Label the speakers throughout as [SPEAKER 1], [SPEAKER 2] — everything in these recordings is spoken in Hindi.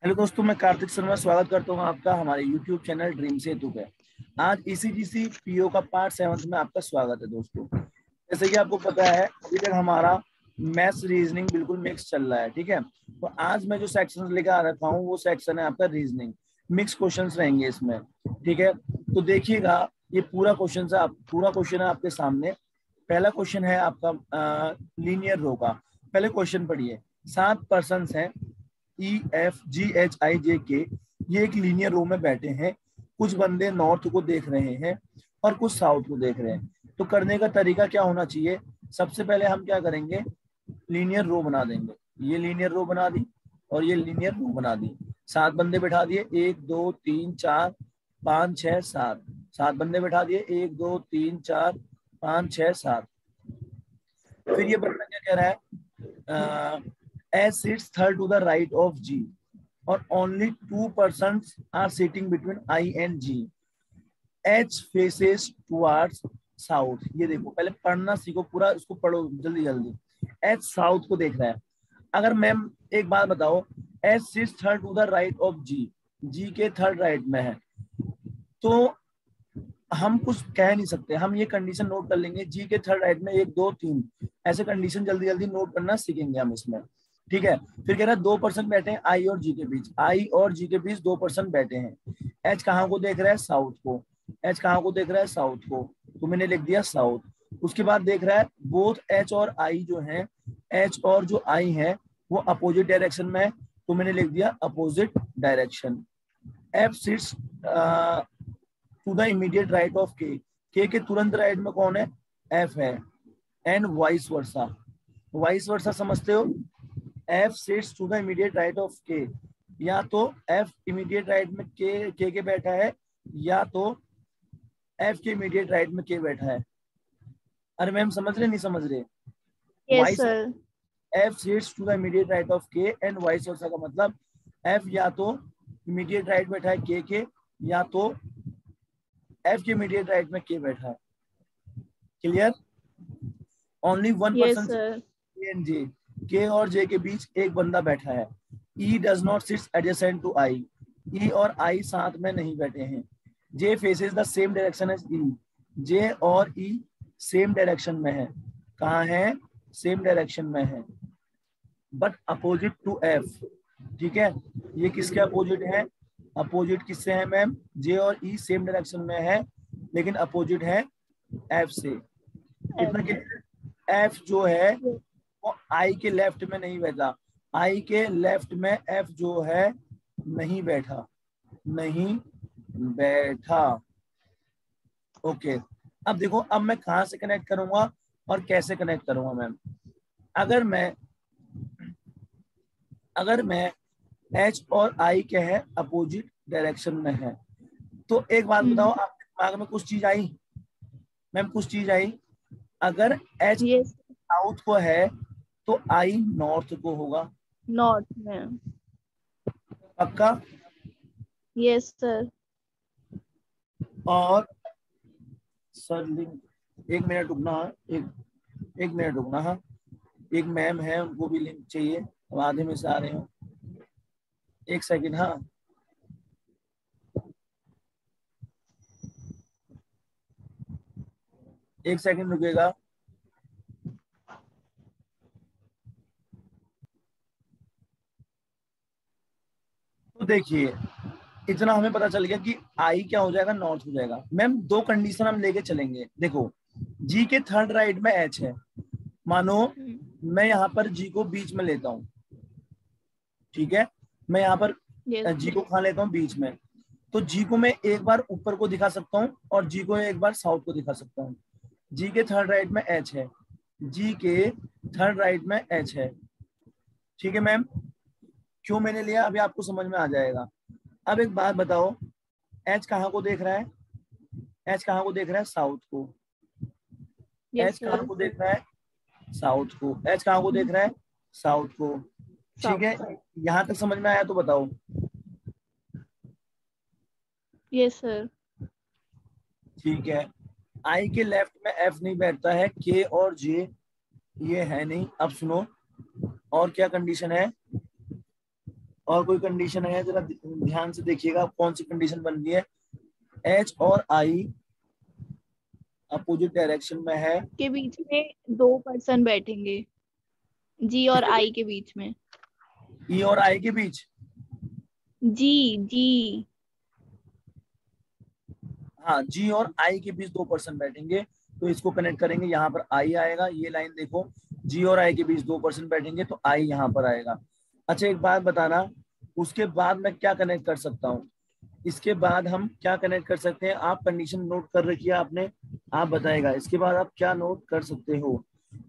[SPEAKER 1] हेलो दोस्तों, मैं कार्तिक शर्मा स्वागत करता हूं आपका हमारे YouTube चैनल ड्रीम सेतु पे। आज ईसीजीसी पीओ का पार्ट 7 में आपका स्वागत है दोस्तों। जैसे कि आपको पता है, अभी तक हमारा मैथ्स रीजनिंग बिल्कुल मिक्स चल रहा है, ठीक है। तो आज मैं जो सेक्शन लेकर आ रखा हूँ वो सेक्शन है आपका रीजनिंग। मिक्स क्वेश्चंस रहेंगे इसमें, ठीक है। तो देखिएगा, ये पूरा क्वेश्चन है आपके सामने। पहला क्वेश्चन है आपका लीनियर रो का। पहले क्वेश्चन पढ़िए। 7 पर्सन्स हैं, EFGHIJK, ये एक लीनियर रो में बैठे हैं। कुछ बंदे नॉर्थ को देख रहे हैं और कुछ साउथ को देख रहे हैं। तो करने का तरीका क्या होना चाहिए? सबसे पहले हम क्या करेंगे, लीनियर रो बना देंगे। ये लीनियर रो बना दी और ये लीनियर रो बना दी। 7 बंदे बैठा दिए, 1 2 3 4 5 6 7। 7 बंदे बैठा दिए, 1 2 3 4 5 6 7। फिर ये बंदा क्या कह रहा है, as sits third to the right of G और only 2 persons are sitting between I and G. H faces towards south. ये देखो, पहले पढ़ना सीखो, पूरा इसको पढ़ो जल्दी जल्दी। H साउथ को देख रहा है। अगर मैम एक बात बताओ, H sits third to the right of G, G के थर्ड राइट में है, तो हम कुछ कह नहीं सकते। हम ये कंडीशन नोट कर लेंगे, जी के थर्ड राइट में 1 2 3, ऐसे कंडीशन जल्दी जल्दी नोट करना सीखेंगे हम इसमें, ठीक है। फिर कह रहा है 2% बैठे हैं आई और जी के बीच। आई और जी के बीच 2% बैठे हैं। एच कहाँ को देख रहा है? साउथ को। एच कहाँ को देख रहा है? साउथ को। तो मैंने लिख दिया साउथ। उसके बाद देख रहा है बोथ एच और आई जो है, एच और जो आई है वो अपोजिट डायरेक्शन में है, तो मैंने लिख दिया opposite direction. F sits to the immediate right of K के तुरंत राइट में कौन है? एफ है। And vice versa. Vice versa समझते हो? F sits to the immediate right of K, या तो एफ इमीडिएट राइट में के बैठा है, या तो एफ के इमीडिएट राइट में के बैठा है। अरे मैम समझ रहे नहीं समझ रहे?
[SPEAKER 2] Yes
[SPEAKER 1] vice
[SPEAKER 2] sir.
[SPEAKER 1] F sits to the immediate right of K and vice versa का मतलब एफ या तो इमीडिएट राइट बैठा है के, या तो एफ के इमीडिएट राइट में के बैठा है। Clear? Only 1%
[SPEAKER 2] yes sir.
[SPEAKER 1] K and J, K और जे के बीच एक बंदा बैठा है। E does not sits adjacent to I, E और आई साथ में नहीं बैठे हैं। J faces the same direction as E, J और ई सेम डायरेक्शन में है। कहाँ है? सेम डायरेक्शन में है, बट अपोजिट टू एफ, ठीक है। ये किसके अपोजिट है? अपोजिट किससे है मैम? जे और ई सेम डायरेक्शन में है, लेकिन अपोजिट है एफ से। इतना क्लियर? एफ जो है वो आई के लेफ्ट में नहीं बैठा, आई के लेफ्ट में एफ जो है नहीं बैठा, नहीं बैठा। ओके, अब देखो, अब मैं कहां से कनेक्ट करूंगा और कैसे कनेक्ट करूंगा मैम। अगर मैं अगर मैं एच और आई के हैं अपोजिट डायरेक्शन में है, तो एक बात बताओ, आपके दिमाग में कुछ चीज आई? मैम कुछ चीज आई? अगर एच
[SPEAKER 2] यस।
[SPEAKER 1] साउथ को है तो आई नॉर्थ को होगा।
[SPEAKER 2] नॉर्थ में।
[SPEAKER 1] पक्का?
[SPEAKER 2] Yes sir.
[SPEAKER 1] और सर लिंक, एक मिनट रुकना है, एक मिनट रुकना है। एक मैम है, उनको भी लिंक चाहिए, अब आधे में से आ रहे हो। एक सेकंड, हाँ। एक सेकंड रुकेगा। तो देखिए, इतना हमें पता चल गया कि आई क्या हो जाएगा? नॉर्थ हो जाएगा। मैम दो कंडीशन हम लेके चलेंगे। देखो, जी के थर्ड राइट में एच है। मानो मैं यहाँ पर जी को बीच में लेता हूँ, ठीक है। मैं यहाँ पर
[SPEAKER 2] यस।
[SPEAKER 1] जी को खा लेता हूँ बीच में, तो जी को मैं एक बार ऊपर को दिखा सकता हूँ और जी को एक बार साउथ को दिखा सकता हूँ। जी के थर्ड राइट में एच है, जी के थर्ड राइट में एच है, ठीक है मैम। क्यों मैंने लिया अभी आपको समझ में आ जाएगा। अब एक बात बताओ, एच कहाँ को देख रहा है? एच कहाँ को देख रहा है? साउथ को। एच
[SPEAKER 2] यस
[SPEAKER 1] कहाँ
[SPEAKER 2] सर।
[SPEAKER 1] को देख रहा है? साउथ को। एच कहाँ को देख रहा है? साउथ को। ठीक है,
[SPEAKER 2] साउथ।
[SPEAKER 1] यहाँ तक समझ में आया तो बताओ।
[SPEAKER 2] Yes sir.
[SPEAKER 1] ठीक है, आई के लेफ्ट में एफ नहीं बैठता है, के और जे ये है नहीं। अब सुनो, और क्या कंडीशन है? और कोई कंडीशन है? जरा ध्यान से देखिएगा कौन सी कंडीशन बन रही है। एच और आई अपोजिट डायरेक्शन में है।
[SPEAKER 2] के बीच में 2 पर्सन बैठेंगे, जी और आई के बीच में।
[SPEAKER 1] ई और आई के बीच?
[SPEAKER 2] जी जी।
[SPEAKER 1] हाँ, जी और आई के बीच 2 पर्सन बैठेंगे, तो इसको कनेक्ट करेंगे, यहाँ पर आई आएगा। ये लाइन देखो, जी और आई के बीच 2 पर्सन बैठेंगे तो आई यहाँ पर आएगा। अच्छा एक बात बताना, उसके बाद मैं क्या कनेक्ट कर सकता हूँ? इसके बाद हम क्या कनेक्ट कर सकते हैं? आप कंडीशन नोट कर रखी है आपने, आप बताएगा इसके बाद आप क्या नोट कर सकते हो।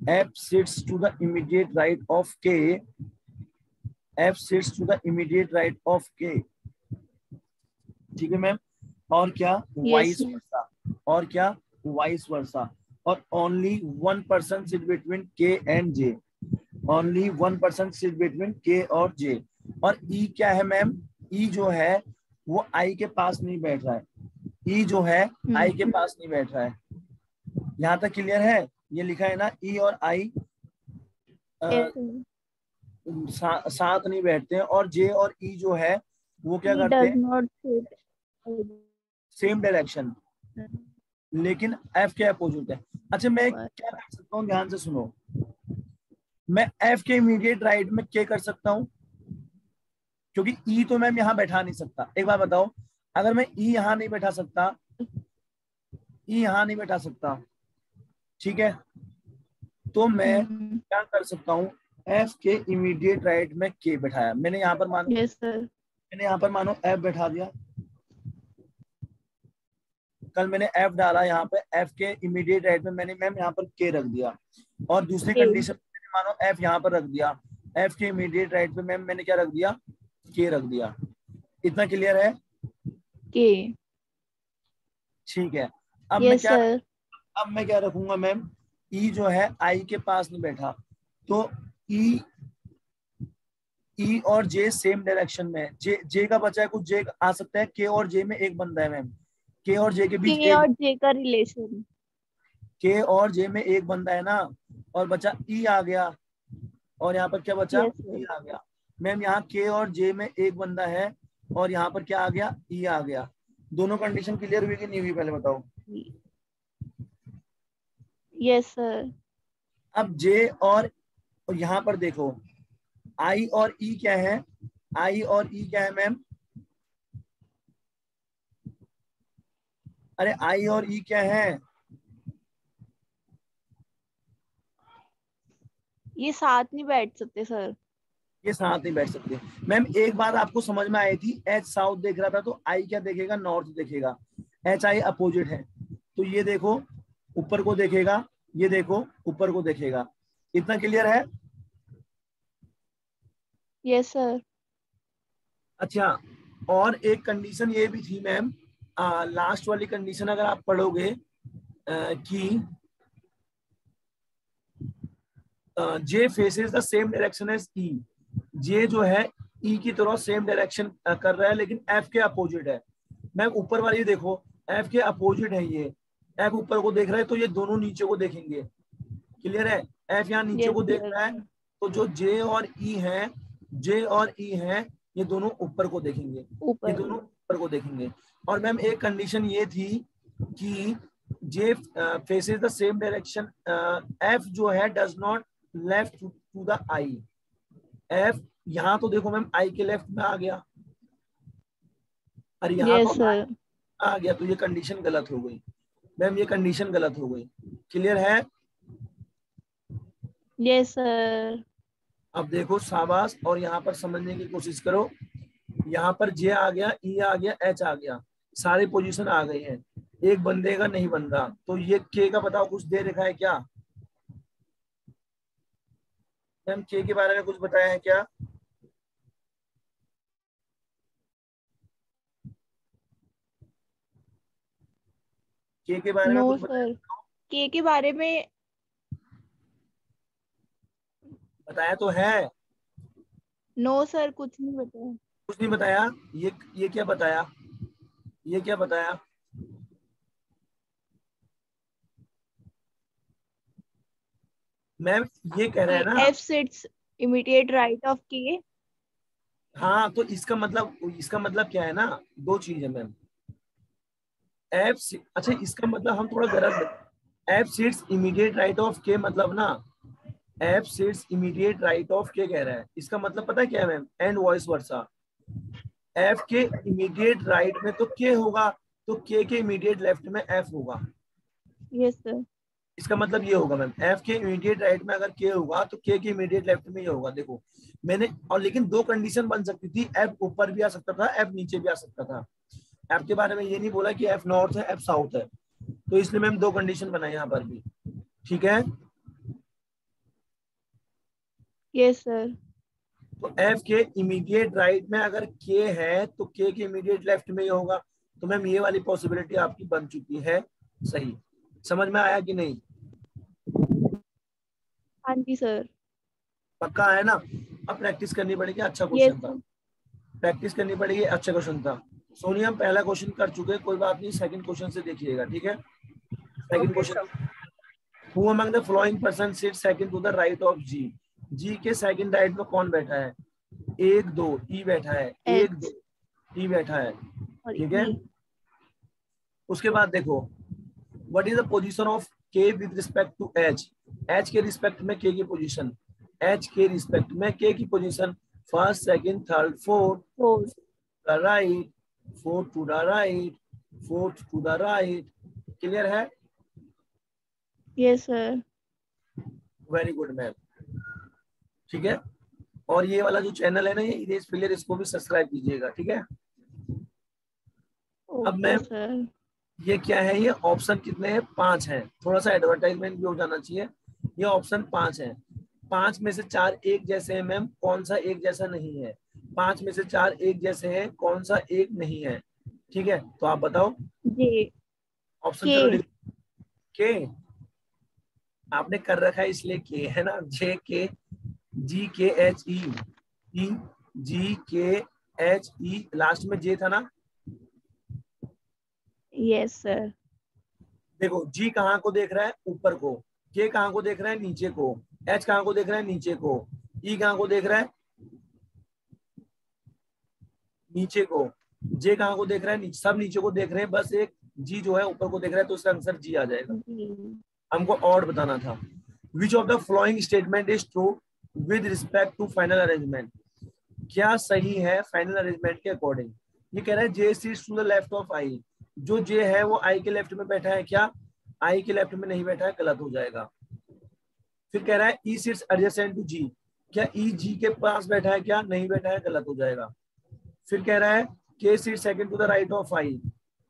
[SPEAKER 1] F sits to the immediate right of K, F sits to the immediate right of K, ठीक है मैम। और क्या?
[SPEAKER 2] Yes
[SPEAKER 1] vice
[SPEAKER 2] sir.
[SPEAKER 1] वर्सा। और क्या? Vice versa. और only 1 person sit between K and J, only 1 person sit between K और जे। और ई क्या है मैम? ई जो है वो आई के पास नहीं बैठ रहा है, ई जो है आई के पास नहीं बैठ रहा है। यहाँ तक क्लियर है? ये लिखा है ना, ई और आई
[SPEAKER 2] यस
[SPEAKER 1] साथ नहीं बैठते हैं। और जे और ई जो है वो क्या
[SPEAKER 2] ही
[SPEAKER 1] करते
[SPEAKER 2] डज
[SPEAKER 1] हैं?
[SPEAKER 2] Not sit.
[SPEAKER 1] सेम डायरेक्शन, लेकिन एफ के अपोजिट है। अच्छा मैं क्या कर सकता हूँ, ध्यान से सुनो। मैं एफ के इमीडिएट राइट में के कर सकता हूँ, क्योंकि ई तो मैम यहाँ बैठा नहीं सकता। एक बार बताओ, अगर मैं ई यहाँ नहीं बैठा सकता, ई यहाँ नहीं बैठा सकता, ठीक है, तो मैं क्या कर सकता हूँ? एफ के इमीडिएट राइट में के बैठाया मैंने, यहाँ पर मानो,
[SPEAKER 2] यस सर।
[SPEAKER 1] मैंने यहाँ पर मानो एफ बैठा दिया। कल मैंने एफ डाला यहाँ पे, एफ के इमीडिएट राइट में मैंने मैम यहाँ पर के रख दिया। और दूसरी कंडीशन मानो एफ यहाँ पर रख दिया, एफ के इमीडिएट राइट पे मैम मैंने क्या रख दिया? के रख दिया। इतना क्लियर है?
[SPEAKER 2] के।
[SPEAKER 1] ठीक है। अब मैं
[SPEAKER 2] यस
[SPEAKER 1] क्या,
[SPEAKER 2] सर।
[SPEAKER 1] अब मैं क्या रखूंगा मैम? ई जो है आई के पास नहीं बैठा, तो ई, ई और जे सेम डायरेक्शन में है। जे जे का बचा है, कुछ जे आ सकता है, के और जे में एक बंदा है मैम, के और जे के बीच
[SPEAKER 2] के
[SPEAKER 1] एक,
[SPEAKER 2] और जे का रिलेशन।
[SPEAKER 1] के और जे में एक बंदा है ना, और बचा ई आ गया, और यहाँ पर क्या बचा?
[SPEAKER 2] यस
[SPEAKER 1] ई
[SPEAKER 2] सर।
[SPEAKER 1] आ गया। मैम यहाँ के और जे में एक बंदा है, और यहाँ पर क्या आ गया? ई आ गया। दोनों कंडीशन क्लियर हुई कि नहीं हुई, पहले बताओ।
[SPEAKER 2] Yes sir.
[SPEAKER 1] अब जे और यहाँ पर देखो, आई और ई क्या है? आई और ई क्या है मैम? अरे आई और ई क्या है?
[SPEAKER 2] ये साथ नहीं बैठ सकते सर।
[SPEAKER 1] ये साथ नहीं बैठ सकते। मैम एक बात आपको समझ में आई थी, एच साउथ देख रहा था तो आई क्या देखेगा? नॉर्थ देखेगा। एच आई अपोजिट है, तो ये देखो ऊपर को देखेगा, ये देखो ऊपर को देखेगा। इतना क्लियर है?
[SPEAKER 2] Yes sir.
[SPEAKER 1] अच्छा, और एक कंडीशन ये भी थी मैम, लास्ट वाली कंडीशन अगर आप पढ़ोगे कि J faces the same direction as E, J जो है ई की तरह सेम डायरेक्शन कर रहा है, लेकिन एफ के अपोजिट है। मैम ऊपर वाली देखो, एफ के अपोजिट है ये, एफ ऊपर को देख रहा है तो ये दोनों नीचे को देखेंगे। क्लियर है? एफ यहाँ नीचे
[SPEAKER 2] यस
[SPEAKER 1] को देख
[SPEAKER 2] सर।
[SPEAKER 1] रहा है, तो जो जे और ई है, जे और ई है, ये दोनों ऊपर को देखेंगे, ये
[SPEAKER 2] ऊपर।
[SPEAKER 1] दोनों ऊपर को देखेंगे। और मैम एक कंडीशन ये थी कि J faces the same direction, F जो है does not left to the I. F यहाँ तो देखो मैम आई के लेफ्ट में आ गया, और यहाँ तो
[SPEAKER 2] यस सर।
[SPEAKER 1] आ गया, तो ये कंडीशन गलत हो गई मैम, ये कंडीशन गलत हो गई। क्लियर है?
[SPEAKER 2] Yes sir.
[SPEAKER 1] अब देखो शाबाश, और यहाँ पर समझने की कोशिश करो। यहाँ पर जे आ गया, ई आ गया, एच आ गया, सारी पोजीशन आ गई है, एक बंदे का नहीं बन रहा। तो ये के का बताओ, कुछ दे रखा है क्या मैम? के के बारे में कुछ बताया है क्या? के बारे में
[SPEAKER 2] नो
[SPEAKER 1] कुछ
[SPEAKER 2] सर। के बारे में
[SPEAKER 1] बताया तो है?
[SPEAKER 2] नो सर, कुछ नहीं बताया।
[SPEAKER 1] कुछ नहीं बताया? ये क्या बताया? ये क्या बताया? मैम ये कह रहा
[SPEAKER 2] कि
[SPEAKER 1] है ना,
[SPEAKER 2] F sits immediate right of के।
[SPEAKER 1] हाँ, तो इसका मतलब क्या है ना, दो चीज है मैम। एफ, अच्छा इसका मतलब हम थोड़ा गलत, F seats immediate right of के मतलब ना, F seats immediate right of के कह रहा है, इसका मतलब पता है क्या है ma'am, and voice versa. F के इमीडिएट राइट में तो के होगा, तो के इमीडिएट लेफ्ट में एफ होगा।
[SPEAKER 2] Yes sir.
[SPEAKER 1] इसका मतलब ये होगा मैम, एफ के इमीडिएट राइट में अगर के होगा तो के इमीडिएट लेफ्ट में ये होगा। देखो मैंने, और लेकिन दो कंडीशन बन सकती थी, एफ ऊपर भी आ सकता था, एफ नीचे भी आ सकता था। एफ के बारे में ये नहीं बोला कि एफ नॉर्थ है एफ साउथ है, तो इसलिए मैम दो कंडीशन बनाई यहाँ पर भी। ठीक है,
[SPEAKER 2] यस सर।
[SPEAKER 1] तो एफ के इमीडिएट राइट में अगर के है तो के इमीडिएट लेफ्ट में ही होगा। तो मैम ये वाली पॉसिबिलिटी आपकी बन चुकी है सही। समझ में आया कि नहीं?
[SPEAKER 2] हाँ जी सर।
[SPEAKER 1] पक्का है ना? अब प्रैक्टिस करनी पड़ेगी, अच्छा
[SPEAKER 2] यस
[SPEAKER 1] क्वेश्चन था,
[SPEAKER 2] सर।
[SPEAKER 1] प्रैक्टिस करनी पड़ेगी, अच्छा क्वेश्चन था। सोनिया हम पहला क्वेश्चन कर चुके हैं, कोई बात नहीं, सेकंड क्वेश्चन से देखिएगा। ठीक है, second
[SPEAKER 3] okay
[SPEAKER 1] question,
[SPEAKER 3] sir.
[SPEAKER 1] Who among the following person sit second to the right of G. G के सेकंड राइट में कौन बैठा है? एक दो ई बैठा है, एक
[SPEAKER 2] एच
[SPEAKER 1] दो ई बैठा है।
[SPEAKER 2] और
[SPEAKER 1] ठीक है,
[SPEAKER 2] ई।
[SPEAKER 1] उसके बाद देखो, what is the position of K with respect to H. H के रिस्पेक्ट में के की पोजीशन, एच के रिस्पेक्ट में के की position, first second third fourth,
[SPEAKER 2] four.
[SPEAKER 1] The right, fourth to the right, fourth to the right. Clear है?
[SPEAKER 2] Yes sir.
[SPEAKER 1] Very good ma'am. ठीक है, और ये वाला जो चैनल है ना, ये इरेज फेलियर, इसको भी सब्सक्राइब कीजिएगा। ठीक है, अब
[SPEAKER 2] ओके
[SPEAKER 1] मैम
[SPEAKER 2] सर।
[SPEAKER 1] ये क्या है, ये ऑप्शन कितने हैं? 5 हैं, थोड़ा सा एडवर्टाइजमेंट भी हो जाना चाहिए। ये ऑप्शन 5 है, 5 में से 4 एक जैसे हैं मैम, कौन सा एक जैसा नहीं है? 5 में से 4 एक जैसे हैं, कौन सा एक नहीं है? ठीक है, तो आप बताओ
[SPEAKER 2] जे
[SPEAKER 1] ऑप्शन,
[SPEAKER 2] के।
[SPEAKER 1] चलो लिख के, आपने कर रखा है इसलिए के है ना, जे के, जी के एच ई, ई जी के एच ई, लास्ट में जे था ना।
[SPEAKER 2] Yes sir.
[SPEAKER 1] देखो जी कहाँ को देख रहा है? ऊपर को। के कहाँ को देख रहा है? नीचे को। एच कहाँ को देख रहा है? नीचे को। ई कहाँ को देख रहा है? नीचे को। जे कहाँ को देख रहा है? नीचे। सब नीचे को देख रहे हैं, बस एक जी जो है ऊपर को देख रहा है, तो इसका आंसर जी आ जाएगा।
[SPEAKER 2] जी।
[SPEAKER 1] हमको और बताना था, which of the following statement is true with respect to final arrangement. क्या सही है फाइनल अरेंजमेंट के अकॉर्डिंग? ये कह रहा है J seats to the left of I, जो जे है वो आई के लेफ्ट में बैठा है क्या? आई के लेफ्ट में नहीं बैठा है, गलत हो जाएगा। फिर कह रहा है ई सीट्स एडजेसेंट टू जी, क्या ई जी के पास बैठा है क्या? नहीं बैठा है, गलत हो जाएगा। फिर कह रहा है K seat second to the right of I,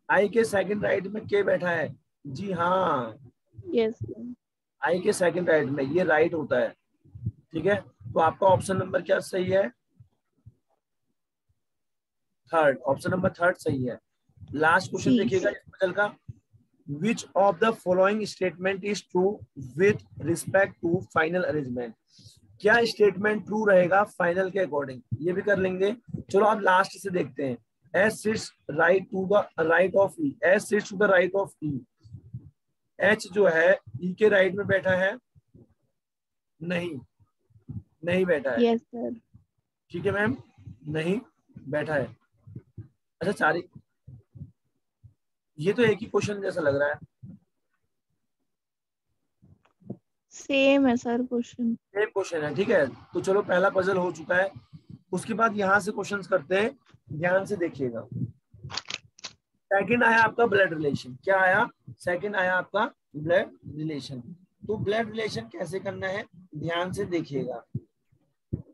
[SPEAKER 1] I के सेकंड राइट में के बैठा है। जी हाँ,
[SPEAKER 2] यस सर।
[SPEAKER 1] आई के सेकंड राइट में, ये राइट होता है। ठीक है, तो आपका ऑप्शन नंबर क्या सही है? थर्ड, ऑप्शन नंबर थर्ड सही है। लास्ट क्वेश्चन
[SPEAKER 2] सी।
[SPEAKER 1] देखिएगा इस पजल का, which of the following statement is true with respect to final arrangement। क्या स्टेटमेंट ट्रू रहेगा फाइनल के अकॉर्डिंग, ये भी कर लेंगे। चलो अब लास्ट से देखते हैं, S sits right to the right of E, S sits to the right of E, H जो है ई के राइट में बैठा है? नहीं, नहीं बैठा है।
[SPEAKER 2] Yes sir.
[SPEAKER 1] ठीक है मैम, नहीं बैठा है। अच्छा चारी, ये तो एक ही क्वेश्चन जैसा लग रहा है।
[SPEAKER 2] सेम है सर क्वेश्चन।
[SPEAKER 1] सेम क्वेश्चन है, ठीक है। तो चलो पहला पजल हो चुका है, उसके बाद यहाँ से क्वेश्चंस करते हैं, ध्यान से देखिएगा। सेकंड आया आपका ब्लड रिलेशन, क्या आया? सेकंड आया आपका ब्लड रिलेशन। तो ब्लड रिलेशन कैसे करना है, ध्यान से देखिएगा।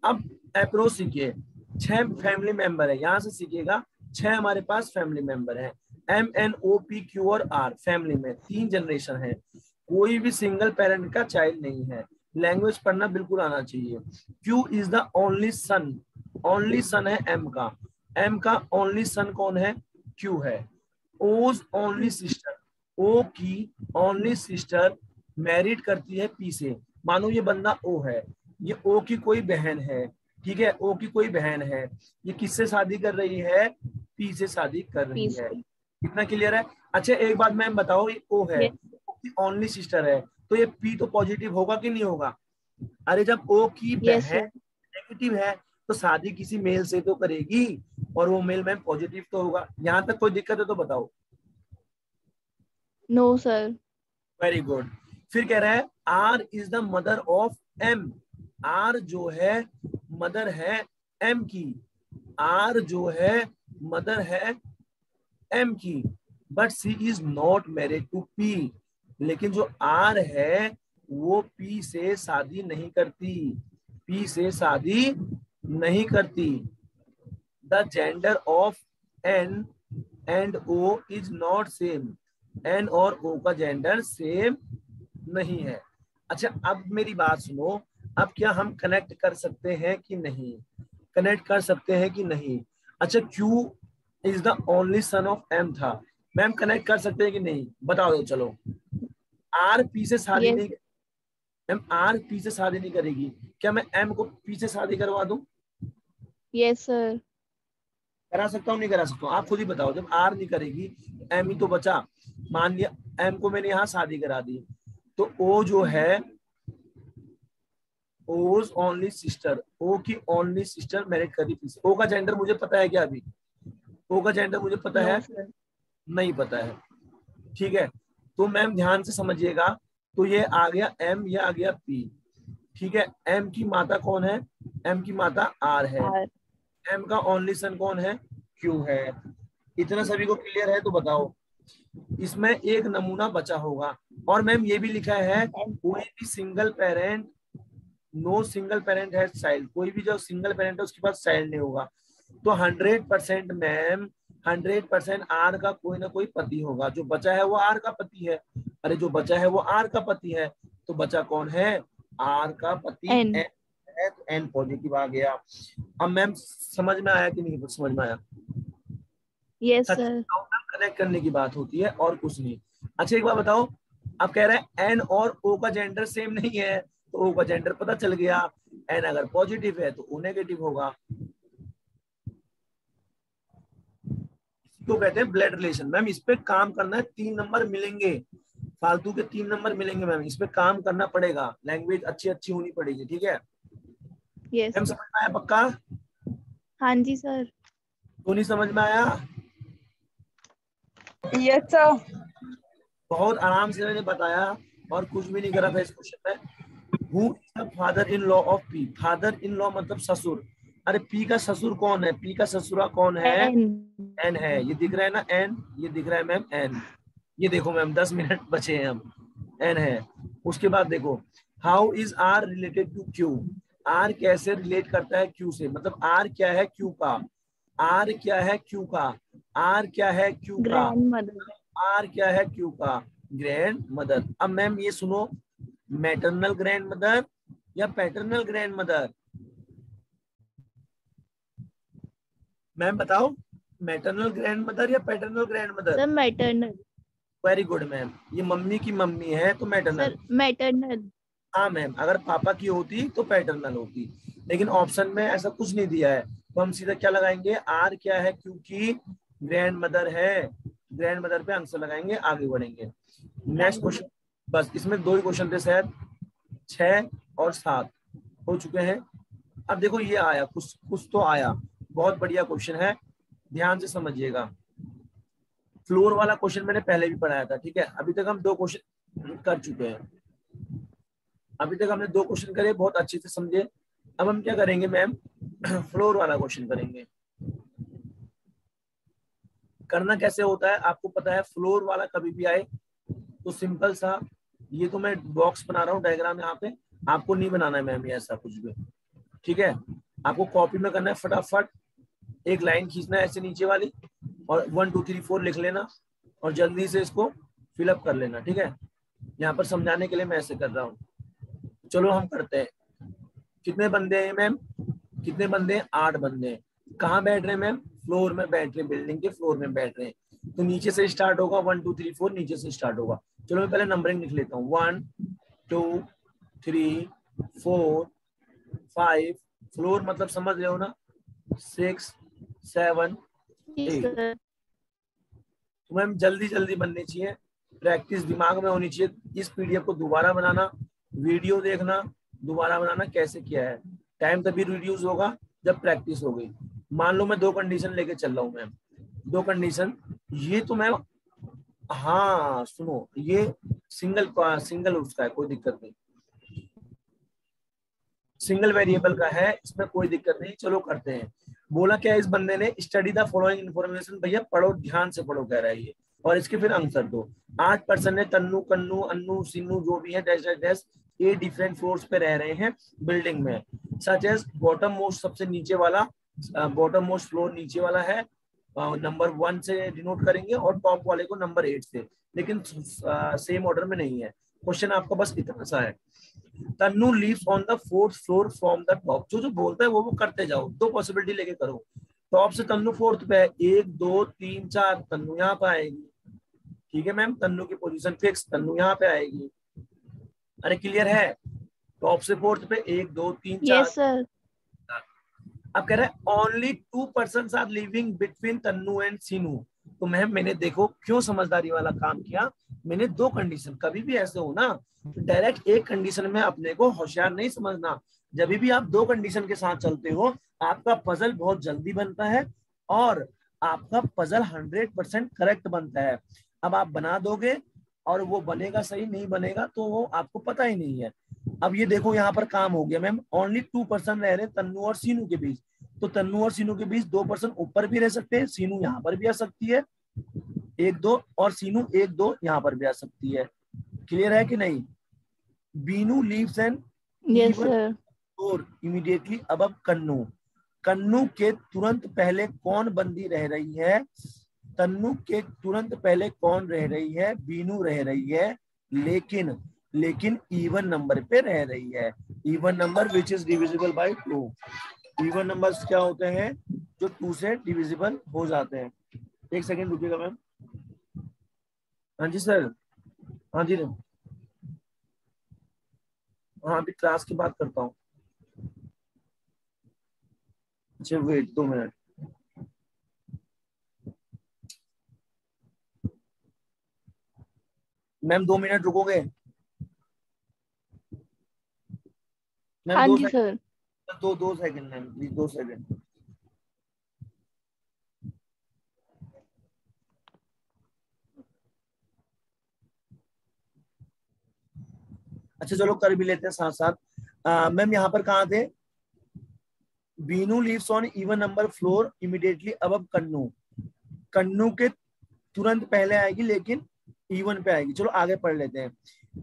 [SPEAKER 1] अब अप्रोच सीखिए, 6 फैमिली मेंबर है, यहां से सीखिएगा। 6 हमारे पास फैमिली मेंबर है, M N O P Q और आर, फैमिली में 3 जनरेशन है, कोई भी सिंगल पेरेंट का चाइल्ड नहीं है। लैंग्वेज पढ़ना बिल्कुल आना चाहिए। Q is the only sun, only son है एम का, एम का ओनली सन कौन है? क्यू है। ओज ओनली सिस्टर, ओ की ओनली सिस्टर मैरिड करती है पी से, मानो ये बंदा ओ है, ये ओ की कोई बहन है। ठीक है, ओ की कोई बहन है, ये किससे शादी कर रही है? पी से शादी कर रही
[SPEAKER 2] पीस।
[SPEAKER 1] है। कितना क्लियर है? अच्छा एक बात मैम बताओ, ये ओ है,
[SPEAKER 2] यस।
[SPEAKER 1] ओ की ओनली सिस्टर है, तो ये पी तो पॉजिटिव होगा कि नहीं होगा? अरे जब ओ की
[SPEAKER 2] यस
[SPEAKER 1] बहन
[SPEAKER 2] सर।
[SPEAKER 1] नेगेटिव है तो शादी किसी मेल से तो करेगी और वो मेल मैम पॉजिटिव तो होगा। यहाँ तक कोई दिक्कत है तो बताओ।
[SPEAKER 2] No sir.
[SPEAKER 1] Very good. फिर कह रहा है R is the mother of M. R जो है मदर है एम की। आर जो है मदर है एम की, but C is not married to P. लेकिन जो आर है वो पी से शादी नहीं करती, पी से शादी नहीं करती। The gender of N and O is not same. N और ओ का जेंडर सेम नहीं है। अच्छा अब मेरी बात सुनो, अब क्या हम कनेक्ट कर सकते हैं कि नहीं? कनेक्ट कर सकते हैं कि नहीं? अच्छा Q is the only son of M था, मैम कनेक्ट कर सकते हैं कि नहीं बताओ? चलो आर पी से शादी
[SPEAKER 2] यस।
[SPEAKER 1] नहीं, मैम आर पी से शादी नहीं करेगी, क्या मैं एम को पी से शादी करवा दूं?
[SPEAKER 2] Yes sir.
[SPEAKER 1] करा सकता हूँ नहीं करा सकता हूँ? आप खुद ही बताओ। जब आर नहीं करेगी एम ही तो बचा। मान लिया एम को मैंने यहाँ शादी करा दी, तो ओ जो है ओज ओनली सिस्टर, ओ की ओनली सिस्टर मैरिड करी पी से। ओ का जेंडर मुझे पता है क्या अभी? ओ का जेंडर मुझे पता
[SPEAKER 2] नो
[SPEAKER 1] है?
[SPEAKER 2] सर।
[SPEAKER 1] नहीं पता है। ठीक है, तो मैम ध्यान से समझिएगा। तो ये आ गया एम, ये आ गया पी। ठीक है, एम की माता कौन है? एम की माता आर है।
[SPEAKER 2] आर।
[SPEAKER 1] एम का ओनली सन कौन है? क्यू है। इतना सभी को क्लियर है तो बताओ। इसमें एक नमूना बचा होगा। और मैम ये भी लिखा है
[SPEAKER 2] एम।
[SPEAKER 1] कोई भी single parent, no single parent है चाइल्ड। कोई भी जो सिंगल पेरेंट है उसके पास चाइल्ड नहीं होगा। तो 100% मैम 100% आर का कोई ना कोई पति होगा। जो बचा है वो आर का पति है। अरे जो बचा है वो आर का पति है, तो बचा कौन है? आर का पति
[SPEAKER 2] एन।
[SPEAKER 1] एन है, तो एन पॉजिटिव आ गया। अब मैम समझ में आया कि नहीं? कुछ समझ में आया?
[SPEAKER 2] Yes sir.
[SPEAKER 1] कनेक्ट करने की बात होती है और कुछ नहीं। अच्छा एक बात बताओ, अब कह रहे हैं एन और ओ का जेंडर सेम नहीं है, तो ओ का जेंडर पता चल गया। एन अगर पॉजिटिव है तो ओ नेगेटिव होगा। तो कहते हैं ब्लड रिलेशन। मैम इस पे काम करना है, 3 नंबर मिलेंगे, फालतू के 3 नंबर मिलेंगे मैम। इस पे काम करना पड़ेगा, लैंग्वेज अच्छी अच्छी होनी पड़ेगी। ठीक है
[SPEAKER 2] यस।
[SPEAKER 1] मैम, समझ में आया पक्का?
[SPEAKER 2] हाँ जी सर।
[SPEAKER 1] तो नहीं समझ में आया?
[SPEAKER 3] Yes sir.
[SPEAKER 1] बहुत आराम से मैंने बताया और कुछ भी नहीं करा था इस क्वेश्चन में। Who is the father in law of P? Father in law मतलब ससुर। अरे पी का ससुर कौन है? पी का ससुरा कौन है?
[SPEAKER 2] एन।
[SPEAKER 1] एन है। ये दिख रहा है ना एन, ये दिख रहा है मैम एन। ये देखो मैम 10 मिनट बचे हैं, हम एन है। उसके बाद देखो how is R related to Q? R कैसे रिलेट करता है क्यू से? मतलब आर क्या है क्यू का? आर क्या है क्यू का? आर क्या है क्यू का?
[SPEAKER 2] Grand mother.
[SPEAKER 1] आर क्या है क्यू का? Grand mother. अब मैम ये सुनो, मैटरनल ग्रैंड मदर या पैटर्नल ग्रैंड मदर? मैम बताओ, मैटरनल ग्रैंड मदर या paternal grand mother?
[SPEAKER 2] Sir maternal.
[SPEAKER 1] Very good ma'am, ये मम्मी की मम्मी है तो मैटरनल।
[SPEAKER 2] Sir maternal.
[SPEAKER 1] हाँ मैम, अगर पापा की होती तो पैटर्नल होती, लेकिन ऑप्शन में ऐसा कुछ नहीं दिया है, तो हम सीधा क्या लगाएंगे? आर क्या है क्योंकि ग्रैंड मदर है, ग्रैंड मदर पे आंसर लगाएंगे, आगे बढ़ेंगे। Next question. बस इसमें 2 ही क्वेश्चन थे शायद, 6 और 7 हो चुके हैं। अब देखो ये आया, कुछ कुछ तो आया। बहुत बढ़िया क्वेश्चन है, ध्यान से समझिएगा। फ्लोर वाला क्वेश्चन मैंने पहले भी पढ़ाया था। ठीक है, अभी तक हम 2 क्वेश्चन कर चुके हैं। अभी तक हमने 2 क्वेश्चन करे, बहुत अच्छे से समझे। अब हम क्या करेंगे मैम? फ्लोर वाला क्वेश्चन करेंगे। करना कैसे होता है आपको पता है। फ्लोर वाला कभी भी आए तो सिंपल सा, ये तो मैं बॉक्स बना रहा हूँ डायग्राम यहाँ पे, आपको नहीं बनाना है मैम ये ऐसा कुछ भी। ठीक है, आपको कॉपी में करना है, फटाफट एक लाइन खींचना है ऐसे नीचे वाली, और 1 2 3 4 लिख लेना और जल्दी से इसको फिलअप कर लेना। ठीक है, यहाँ पर समझाने के लिए मैं ऐसे कर रहा हूँ। चलो हम करते हैं। कितने बंदे हैं मैम? कितने बंदे हैं? 8 बंदे हैं। कहाँ बैठ रहे हैं मैम? फ्लोर में बैठ रहे हैं, बिल्डिंग के फ्लोर में बैठ रहे हैं। तो नीचे से स्टार्ट होगा, 1 2 3 4 नीचे से स्टार्ट होगा। चलो मैं पहले नंबरिंग लिख लेता हूँ, 1 2 3 4 5। फ्लोर मतलब समझ रहे हो ना, 6 7 8।
[SPEAKER 2] सर।
[SPEAKER 1] तो मैम जल्दी जल्दी बननी चाहिए, प्रैक्टिस दिमाग में होनी चाहिए। इस पीडीएफ को दोबारा बनाना, वीडियो देखना, दोबारा बनाना कैसे किया है, टाइम तभी रिड्यूस होगा जब प्रैक्टिस हो गई। मान लो मैं दो कंडीशन लेके चल रहा हूँ मैम, दो कंडीशन, ये तो मैम, हाँ सुनो, ये सिंगल उसका है, कोई दिक्कत नहीं, सिंगल वेरिएबल का है, इसमें कोई दिक्कत नहीं, चलो करते हैं। बोला क्या इस बंदे ने, स्टडी द फॉलोइंग इन्फॉर्मेशन, भैया पढ़ो ध्यान से पढ़ो कह रहा है ये, और इसके फिर आंसर दो। 8% है, तन्नू कन्नू अन्नू सिन्नू जो भी है डैश डैश डैश, ये डिफरेंट फ्लोर्स पे रह रहे हैं बिल्डिंग में, सच एज बॉटम मोस्ट सबसे नीचे वाला, बॉटम मोस्ट फ्लोर नीचे वाला है, नंबर 1 से डिनोट करेंगे और टॉप वाले को नंबर 8 से, लेकिन सेम ऑर्डर में नहीं है। क्वेश्चन आपका बस इतना सा है, Tannu lives on the 4th floor from the top, जो जो बोलता है वो करते जाओ, दो पॉसिबिलिटी लेके करो। टॉप से तन्नू 4th पे है, 1 2 3 4, तन्नू यहाँ पे आएगी, ठीक है मैम, तन्नू की पोजीशन फिक्स, तन्नू यहाँ पे आएगी। अरे क्लियर है, टॉप से 4th पे 1 2 3 4।
[SPEAKER 2] Yes sir.
[SPEAKER 1] अब कह रहा है only 2 person are living between Tannu and Seenu. तो मैम मैंने देखो क्यों समझदारी वाला काम किया, मैंने दो कंडीशन, कभी भी ऐसे हो ना तो डायरेक्ट एक कंडीशन में अपने को होशियार नहीं समझना, जब भी आप दो कंडीशन के साथ चलते हो आपका पजल बहुत जल्दी बनता है और आपका पजल 100% करेक्ट बनता है। अब आप बना दोगे और वो बनेगा सही नहीं बनेगा तो वो आपको पता ही नहीं है। अब ये देखो यहाँ पर काम हो गया मैम, ओनली 2 पर्सन रह रहे तन्नू और सीनू के बीच, तो तन्नू और सीनू के बीच 2 पर्सन ऊपर भी रह सकते हैं, सीनू यहाँ पर भी आ सकती है 1 2, और सीनू 1 2 यहाँ पर भी आ सकती है। क्लियर है कि नहीं? Binu lives in
[SPEAKER 2] yes
[SPEAKER 1] even
[SPEAKER 2] sir.
[SPEAKER 1] और इमीडिएटली अबव कन्नू, कन्नू के तुरंत पहले कौन बंदी रह रही है, तन्नू के तुरंत पहले कौन रह रही है, बीनू रह रही है, लेकिन इवन नंबर पे रह रही है, even number which is divisible by 2। Even numbers क्या होते हैं, जो 2 से डिविजिबल हो जाते हैं। एक सेकेंड रुकिएगा मैम। हाँ जी सर, हाँ जी हाँ, अभी क्लास की बात करता हूँ। अच्छा वेट 2 मिनट। मैम 2 मिनट रुकोगे मैम?
[SPEAKER 2] हाँ
[SPEAKER 1] 2
[SPEAKER 2] जी
[SPEAKER 1] second,
[SPEAKER 2] sir.
[SPEAKER 1] 2 second ma'am please, 2 second. अच्छा चलो कर भी लेते हैं साथ साथ। मैम यहाँ पर कहाँ थे, Binu lives on even number floor immediately above Kannu, Kannu के तुरंत पहले आएगी लेकिन इवन पे आएगी। चलो आगे पढ़ लेते हैं।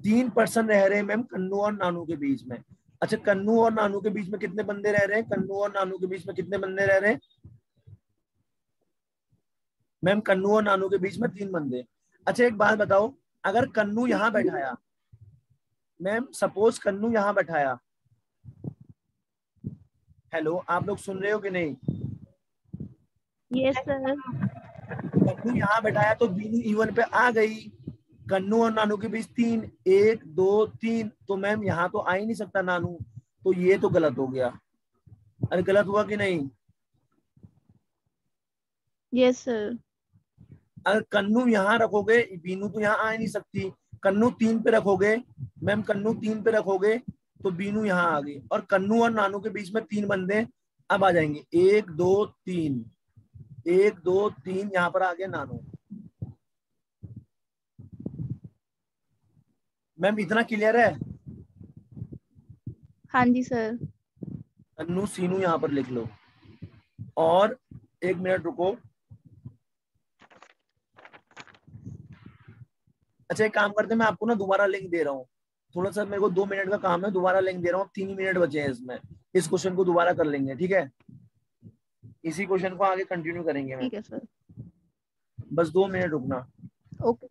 [SPEAKER 1] 3 पर्सन रह रहे हैं मैम कन्नू और नानू के बीच में। अच्छा कन्नू और नानू के बीच में कितने बंदे रह रहे हैं, कन्नू और नानू के बीच में कितने बंदे रह रहे हैं मैम? कन्नू और नानू के बीच में 3 बंदे। अच्छा एक बात बताओ, अगर कन्नू यहाँ बैठाया मैम, सपोज कन्नू यहाँ बैठाया, हेलो आप लोग सुन रहे हो कि नहीं?
[SPEAKER 2] Yes sir.
[SPEAKER 1] कन्नू यहाँ बैठाया तो बीनू इवन पे आ गई, कन्नू और नानू के बीच 3 1 2 3, तो मैम यहाँ तो आ ही नहीं सकता नानू, तो ये तो गलत हो गया। अरे गलत हुआ कि नहीं?
[SPEAKER 2] Yes sir.
[SPEAKER 1] अगर कन्नू यहाँ रखोगे बीनू तो यहाँ आ ही नहीं सकती, कन्नू 3 पे रखोगे मैम, कन्नू 3 पे रखोगे तो बीनू यहाँ आ गई, और कन्नू और नानू के बीच में 3 बंदे अब आ जाएंगे, 1 2 3, 1 2 3, यहाँ पर आ गया नानू। मैम इतना क्लियर है?
[SPEAKER 2] हाँ जी सर।
[SPEAKER 1] कन्नू सीनू यहाँ पर लिख लो, और 1 मिनट रुको। अच्छा एक काम करते हैं, मैं आपको ना दोबारा लिंक दे रहा हूँ, थोड़ा सा मेरे को 2 मिनट का काम है, दोबारा लिंक दे रहा हूँ, 3 ही मिनट बचे हैं इसमें, इस क्वेश्चन को दोबारा कर लेंगे, ठीक है? इसी क्वेश्चन को आगे कंटिन्यू करेंगे मैं,
[SPEAKER 2] ठीक है सर।
[SPEAKER 1] बस 2 मिनट रुकना।
[SPEAKER 2] ओके।